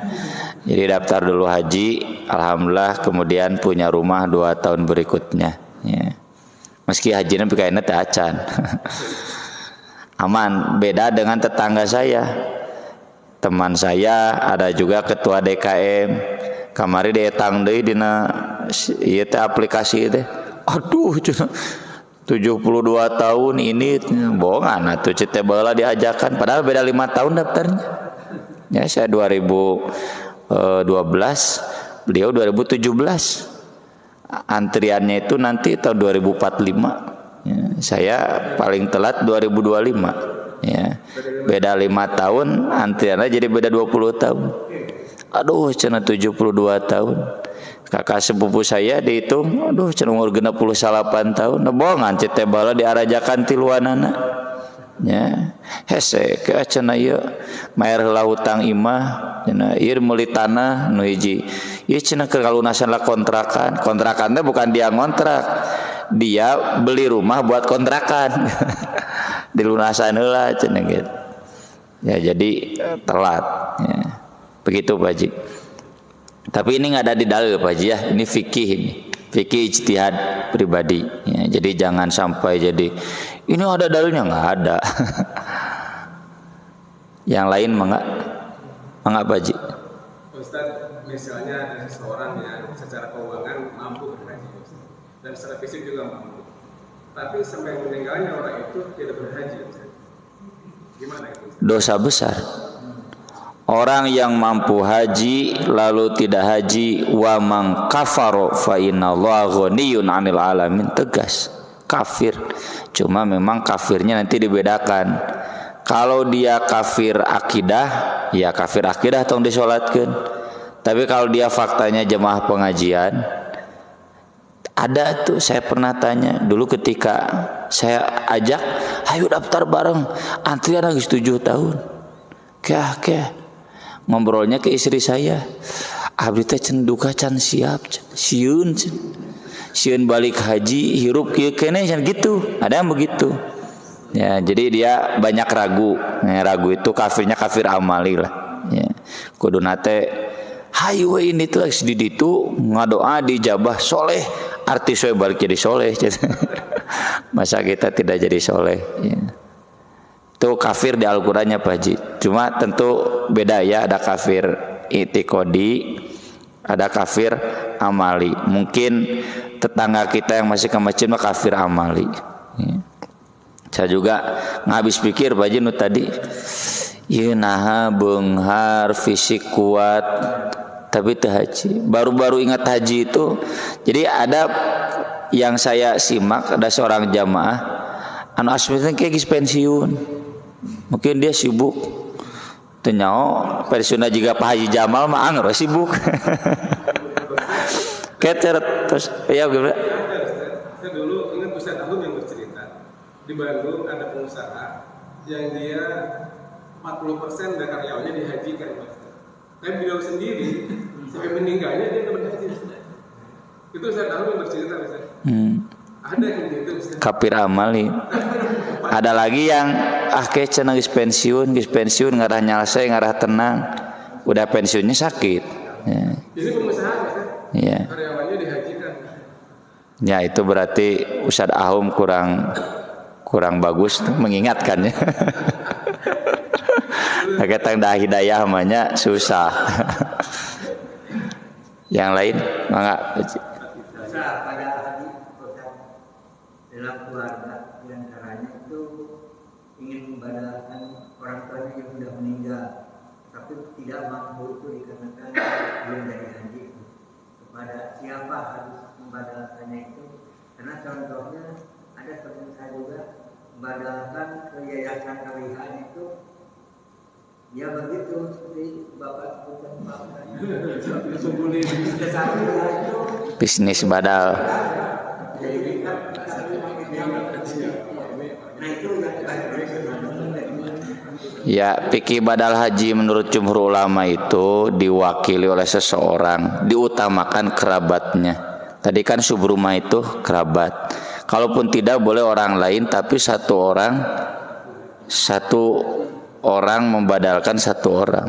Jadi daftar dulu haji, alhamdulillah, kemudian punya rumah 2 tahun berikutnya ya. Meski hajinya pikirnya teh acan. Aman, beda dengan tetangga saya. Teman saya ada juga ketua DKM. Kamari dietang deui dina ieu teh aplikasi teh. Aduh, 72 tahun ini bohongan atuh cete baheula diajakan, padahal beda 5 tahun daftarnya. Ya, saya 2012, beliau 2017. Antriannya itu nanti tahun 2045. Ya, saya paling telat 2025 ya. Beda 5 tahun, antriannya jadi beda 20 tahun. Aduh, cenah 72 tahun. Kakak sepupu saya dihitung, aduh cenah umur 68 tahun. Nah, bohongan cete bala diarajakan tiluanana. Ya, hese ke cenah ieu mayar heula hutang imah, cenah ieu meuli tanah nu hiji. Ieu cenah keur kalunasan lah kontrakan. Kontrakannya bukan dia ngontrak. Dia beli rumah buat kontrakan. Dilunasan heula cenah gitu. Ya, jadi telat ya. Begitu Pak Haji. Tapi ini nggak ada di dalil Pak Haji ya. Ini fikih, ini fikih ijtihad pribadi ya. Jadi jangan sampai jadi ini ada dalilnya, nggak ada. Yang lain mangga Pak Haji. Ustaz, misalnya ada seseorang yang secara keuangan mampu berhaji dan secara fisik juga mampu, tapi sampai meninggalnya orang itu tidak berhaji, gimana itu? Dosa besar. Orang yang mampu haji lalu tidak haji, wa man kafaro fa innallaha ghaniyun 'anil alamin, tegas kafir. Cuma memang kafirnya nanti dibedakan. Kalau dia kafir akidah, ya kafir akidah tong disolatkeun. Tapi kalau dia faktanya jemaah pengajian, ada tuh, saya pernah tanya dulu ketika saya ajak, ayo daftar bareng, antrian lagi 7 tahun. Keh ngobrolnya ke istri saya, abdi teh cenduka can siap, sieun balik haji hirup kieu keneh can gitu, ada yang begitu. Ya, jadi dia banyak ragu. Nah, ragu itu kafirnya kafir amali lah. Ya. Kuduna teh hayu ini tuh di ditu ngadoa dijabah soleh, artis we balik jadi soleh. Masa kita tidak jadi soleh? Ya. Itu kafir di Al-Qur'annya Pak Haji. Cuma tentu beda ya, ada kafir itikodi, ada kafir amali. Mungkin tetangga kita yang masih ke masjid mah kafir amali. Ya. Saya juga ngabis pikir Pak Haji nu tadi, ieu naha beunghar fisik kuat tapi teu haji. Baru-baru ingat haji itu. Jadi ada yang saya simak, ada seorang jamaah anu asmina kayak geus pensiun. Mungkin dia sibuk. Teu nyaho pensiunna jiga Pak Haji Jamal mah anggar sibuk. Keteret terus ya gimana? Saya dulu ingat Ustaz Agung yang bercerita di Bandung ada pengusaha yang dia 40% dari karyawannya dihajikan, Pak. Tapi beliau sendiri sampai meninggalnya dia nggak berhaji. Itu Ustaz Agung yang bercerita, Ustaz. Ada yang gitu, Ustaz. Kafir amali. Ada lagi yang cenah geus pensiun ngarah nyalse ngarah tenang, udah pensiunnya sakit. Ya. Ini pengusaha, Ustaz. Ya. Karyawannya dihajikan. Ya itu berarti Ustaz Ahum kurang bagus mengingatkannya. Kadang dah hidayah namanya susah. Yang lain mangga. Pada haji dalam keluarga yang caranya itu ingin membadalkan orang tuanya yang sudah meninggal, tapi tidak mampu itu dikarenakan belum dari haji. Kepada siapa harus membadalkannya itu? Karena contohnya ada teman saya juga membadalkan ke yayasan KWH itu, ya begitu seperti Bapak sebutkan Bapak. Bisnis badal. Ya, fikih badal haji menurut jumhur ulama itu diwakili oleh seseorang, diutamakan kerabatnya. Tadi kan subrumah itu kerabat. Kalaupun tidak boleh orang lain, tapi satu orang membadalkan satu orang,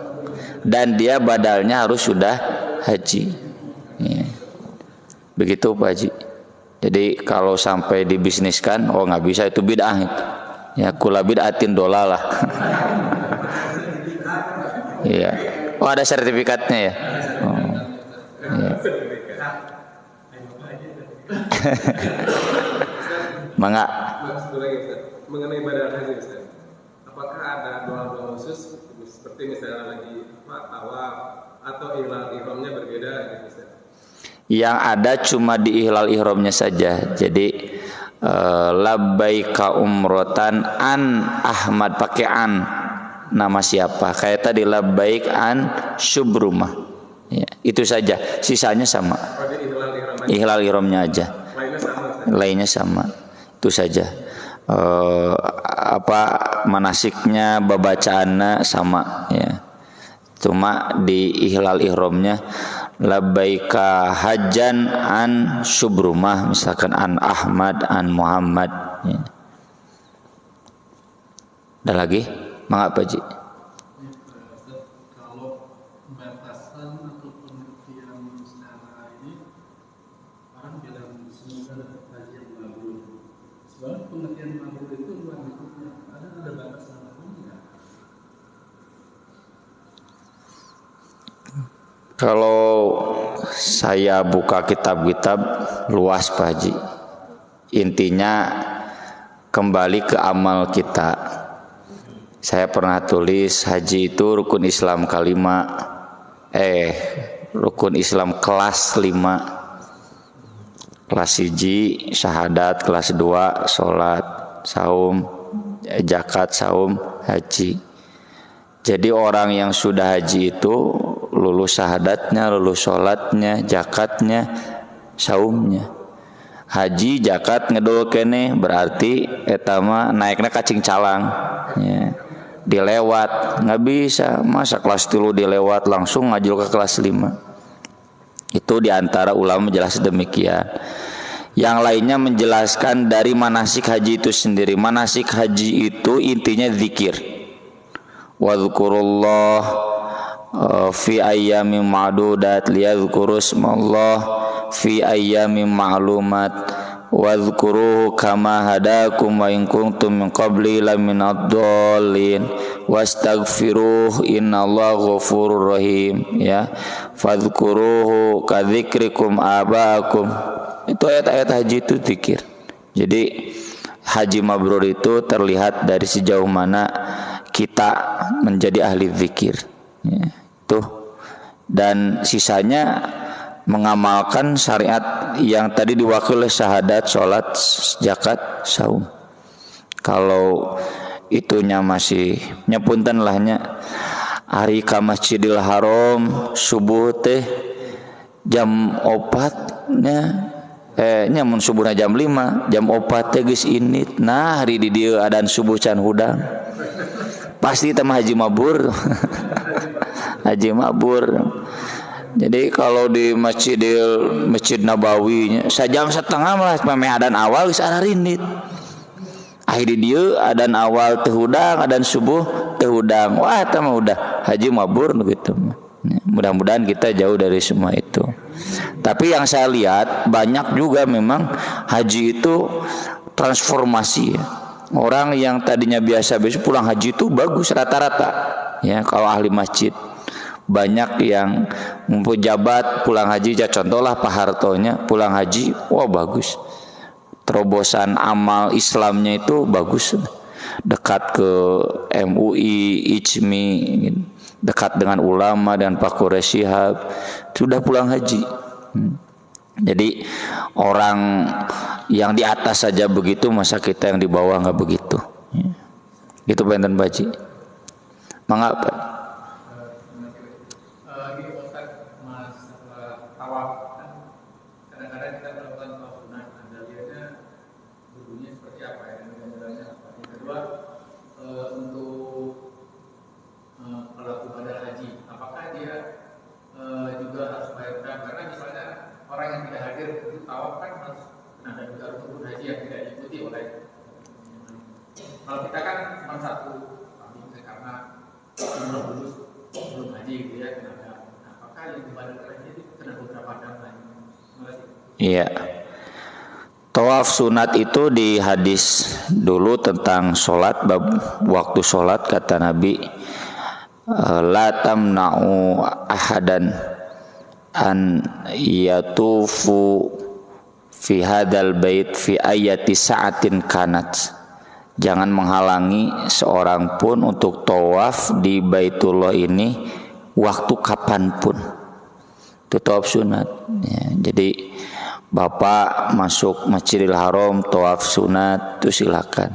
dan dia badalnya harus sudah haji. Ya. Begitu Pak Haji. Jadi kalau sampai dibisniskan, nggak bisa, itu bid'ah itu. Ya, kula bid'atin dolalah. Iya. Oh, ada sertifikatnya ya. Oh. Ya. Mangga. Satu lagi, Ustaz. Mengenai badal haji, Ustaz. Apakah ada doa-doa khusus seperti misalnya lagi tawaf atau ihramnya berbeda gitu, Ustaz? Yang ada cuma di ihlal ihramnya saja. Jadi labbaika umrotan an Ahmad, pakai an nama siapa, kayak tadi labbaik an Syubrumah ya, itu saja, sisanya sama. Ihlal ihramnya aja, lainnya sama, itu saja. Manasiknya, babacaannya sama ya, cuma di ihlal ihramnya labbaika hajjan an Syubrumah, misalkan an Ahmad, an Muhammad ya. Ada lagi? Mangga Pak Haji. Kalau batasan atau pengertian secara ini orang bilang semoga dapat haji yang mabrur. Sebenarnya pengertian mabrur itu luar lingkupnya ada batasan apa enggak? Kalau saya buka kitab-kitab luas Pak Haji, intinya kembali ke amal kita. Saya pernah tulis haji itu rukun Islam rukun Islam kelas 5. Kelas 1 syahadat, kelas 2 salat, saum, zakat, saum, haji. Jadi orang yang sudah haji itu lulus syahadatnya, lulus salatnya, zakatnya, saumnya. Haji zakat ngedol kene berarti eta mah naikna kacing calang ya. Dilewat nggak bisa, masa kelas 3 dilewat langsung ngajul ke kelas 5. Itu diantara ulama menjelaskan demikian. Yang lainnya menjelaskan dari manasik haji itu sendiri. Manasik haji itu intinya zikir. Wadzukurullah fi ayyamin ma'dudat liyadhkuru ismallah fi ayyamin ma'lumat wadhkuruhu kama hadakum wa in kuntum min qabli laminad dhalin wastaghfiruh innallaha ghafurur rahim ya fadhkuruhu kadzikrikum abaakum. Itu ayat-ayat haji itu zikir. Jadi haji mabrur itu terlihat dari sejauh mana kita menjadi ahli zikir ya, tuh. Dan sisanya mengamalkan syariat yang tadi diwakili syahadat, sholat, zakat, saum. Kalau itunya masih nyepunten lahnya hari ka Masjidil Haram subuh teh jam 4 nya nyamun subuhna jam 5, jam 4 teh geus init. Nah hari di dieu adan subuh can hudang. Pasti teh haji mabrur. Haji mabrur. Jadi kalau di Masjid Nabawi sajam setengah malah pameh adan awal geus ararinit. Akhir dia adan awal teu hudang, adan subuh teu hudang. Wah eta mah udah haji mabrur gitu. Mudah-mudahan kita jauh dari semua itu. Tapi yang saya lihat banyak juga memang haji itu transformasi ya. Orang yang tadinya biasa-biasa pulang haji itu bagus rata-rata. Ya kalau ahli masjid. Banyak yang pejabat pulang haji, ya contohlah Pak Hartonya pulang haji, wah bagus. Terobosan amal Islamnya itu bagus. Dekat ke MUI, ICMI, dekat dengan ulama dan Pak Quraisy Shihab, sudah pulang haji. Jadi orang yang di atas saja begitu, masa kita yang di bawah nggak begitu? Itu benten baji. Mengapa? Kalau kita kan cuma satu, karena belum haji gitu ya, apakah yang ibadah haji itu kena beberapa damai? Iya. Tawaf sunat itu di hadis dulu tentang sholat, bab waktu sholat kata Nabi, la tamna'u ahadan an yatufu fi hadal bait fi ayati sa'atin kanat. Jangan menghalangi seorang pun untuk tawaf di Baitullah ini waktu kapanpun. Itu tawaf sunat ya, jadi Bapak masuk Masjidil Haram tawaf sunat itu silakan.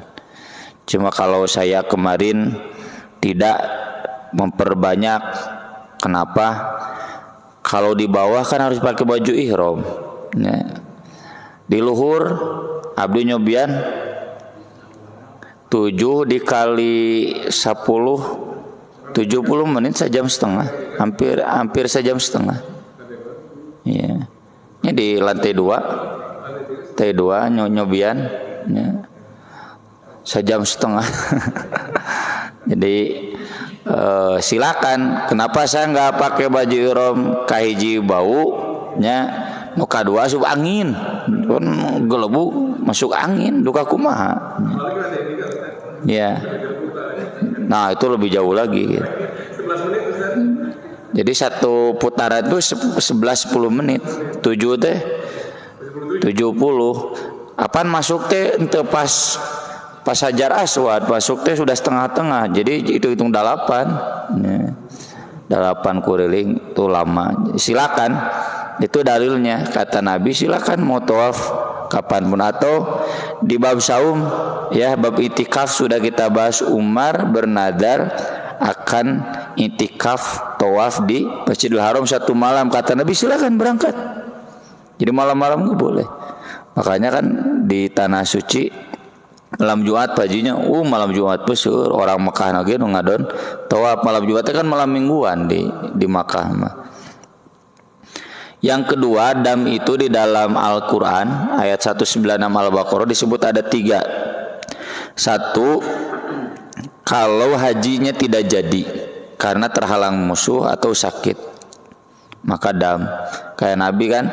Cuma kalau saya kemarin tidak memperbanyak. Kenapa? Kalau di bawah kan harus pakai baju ihram ya. Di luhur abdi nyobian 7 dikali 10 70 menit sejam setengah, hampir sejam setengah. Iya. Ini di lantai 2 nyobian ya. Sejam setengah. Jadi silakan. Kenapa saya nggak pakai baju ihram? Kahiji bau nya, nu kadua asup angin. Kan gelebu masuk angin duka kumaha. Ya. Nah, itu lebih jauh lagi gitu. Jadi satu putaran itu 11-10 menit. 7 teh 70. Apaan masuk teh ente pas pas Hajar Aswad masuk teh sudah setengah-tengah, jadi itu hitung 8 ya. 8 kuriling itu lama. Silakan, itu dalilnya kata Nabi, silakan mau tawaf kapanpun. Atau di bab saum ya, bab itikaf sudah kita bahas, Umar bernadar akan itikaf tawaf di Masjidil Haram 1 malam, kata Nabi silakan berangkat, jadi malam-malam nggak boleh. Makanya kan di tanah suci malam Jumat paginya, malam Jumat besar orang Mekah lagi ngadon tawaf malam Jumat kan malam mingguan di Makkah mah. Yang kedua, dam itu di dalam Al-Quran ayat 196 Al-Baqarah disebut ada 3. 1, kalau hajinya tidak jadi karena terhalang musuh atau sakit, maka dam. Kayak Nabi kan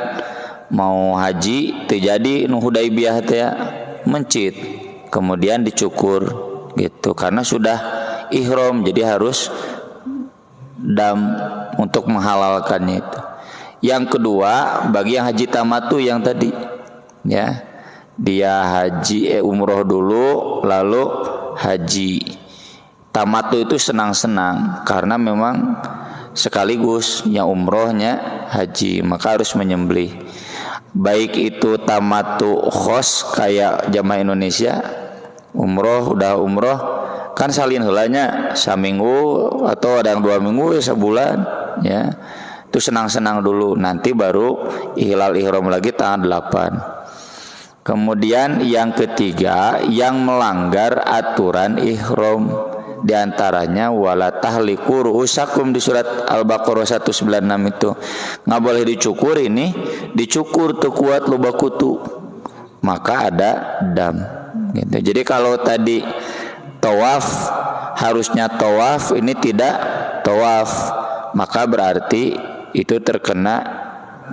mau haji terjadi nu Hudaibiyah teh mencit, kemudian dicukur gitu karena sudah ihram, jadi harus dam untuk menghalalkannya itu. Yang kedua, bagi yang haji tamatu yang tadi ya, dia haji umroh dulu lalu haji. Tamatu itu senang-senang karena memang sekaligus yang umrohnya haji, maka harus menyembelih. Baik itu tamatu khos kayak jamaah Indonesia, umroh udah umroh kan salin heulanya saminggu atau ada yang 2 minggu ya sebulan ya, itu senang-senang dulu, nanti baru ihlal ihram lagi tanggal 8. Kemudian yang ketiga, yang melanggar aturan ihram, di antaranya wala tahliku ru'usakum di surat Al-Baqarah 196 itu nggak boleh dicukur. Ini dicukur tuh kuat loba kutu, maka ada dam gitu. Jadi kalau tadi tawaf harusnya tawaf, ini tidak tawaf, maka berarti itu terkena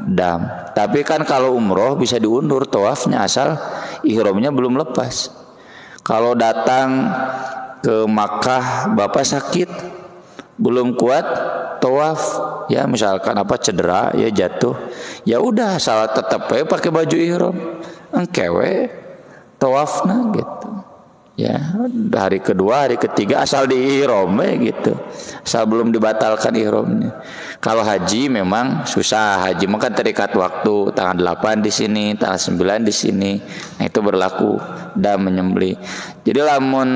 dam. Tapi kan kalau umroh bisa diundur tawafnya asal ihramnya belum lepas. Kalau datang ke Makkah bapak sakit belum kuat tawaf ya, misalkan apa cedera ya, jatuh ya udah salah tetap pakai baju ihram engkewe tawafna gitu ya, hari kedua hari ketiga asal di ihram gitu, asal belum dibatalkan ihramnya. Kalau haji memang susah, haji maka terikat waktu, tanggal 8 di sini, tanggal 9 di sini, nah itu berlaku dan menyembelih. Jadi lamun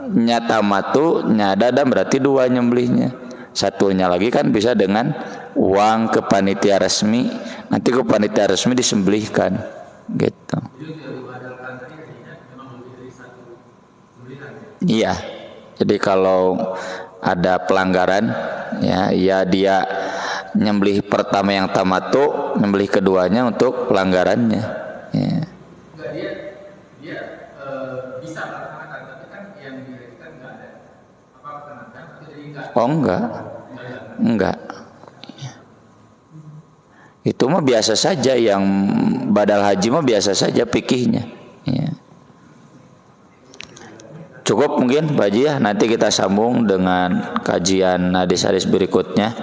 nyata matu nyada dan berarti 2 nyembelihnya. Satunya lagi kan bisa dengan uang ke panitia resmi, nanti ke panitia resmi disembelihkan gitu. Iya. Jadi kalau ada pelanggaran ya dia nyembelih pertama yang tamatu, nyembelih keduanya untuk pelanggarannya ya. Oh enggak. Itu mah biasa saja, yang badal haji mah biasa saja fikihnya. Ya. Cukup mungkin Pak Haji ya, nanti kita sambung dengan kajian hadis-hadis berikutnya,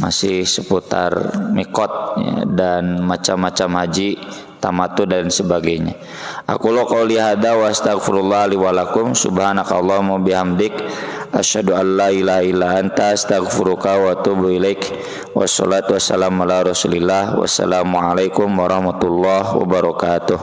masih seputar mikot ya, dan macam-macam haji, tamatu dan sebagainya. Aku qouli hadza wa astaghfirullah li wa lakum, subhanakallahumma bihamdik, asyhadu an la ilaha illa anta, astaghfiruka wa atubu ilaik. Wassalatu wassalamu ala Rasulillah. Wassalamualaikum warahmatullahi wabarakatuh.